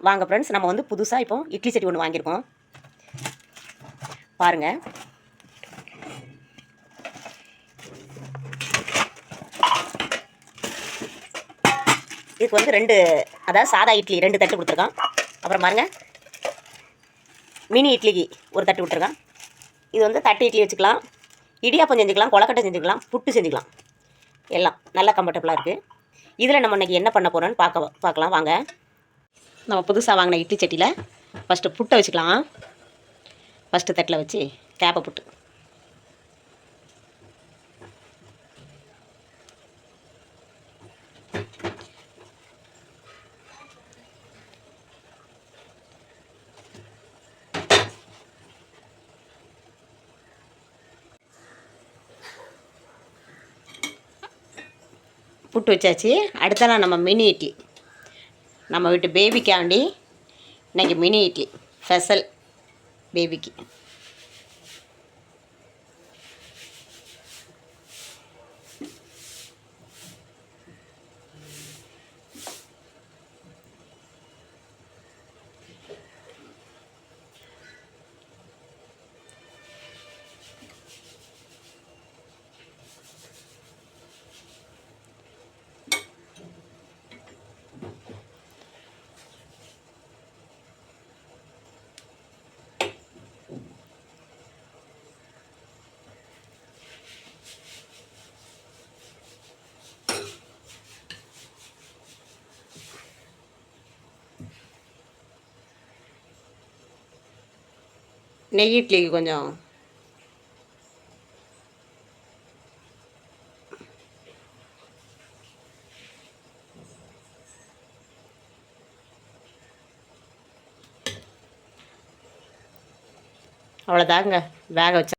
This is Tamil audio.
வாங்க ஃப்ரெண்ட்ஸ், நம்ம வந்து புதுசாக இப்போ இட்லி சட்டி ஒன்று வாங்கியிருக்கோம் பாருங்கள். இதுக்கு வந்து அதாவது சாதா இட்லி 2 தட்டு கொடுத்துருக்கான். அப்புறம் பாருங்கள், மினி இட்லிக்கு ஒரு தட்டு விட்டுருக்கான். இது வந்து தட்டு இட்லி வச்சுக்கலாம், இடியாப்பம் செஞ்சுக்கலாம், கொலக்கட்டை செஞ்சுக்கலாம், புட்டு செஞ்சுக்கலாம். எல்லாம் நல்லா கம்ஃபர்டபுளாக இருக்குது. இதில் நம்ம இன்றைக்கி என்ன பண்ண போகிறோன்னு பார்க்கலாம் வாங்க. நம்ம புதுசாக வாங்கின இட்லி சட்டியில் ஃபஸ்ட்டு புட்டை வச்சுக்கலாம். ஃபஸ்ட்டு தட்டில் வச்சு கேப்பை புட்டு. புட்டு வச்சாச்சு. அடுத்தலாம் நம்ம மினி இட்லி, நம்ம வீட்டு பேபிக்காண்டி இன்றைக்கி மினி இட்லி ஸ்பெஷல் பேபிக்கு. நெய் இட்லிக்கு கொஞ்சம் அவ்வளோதாங்க, வேக வச்ச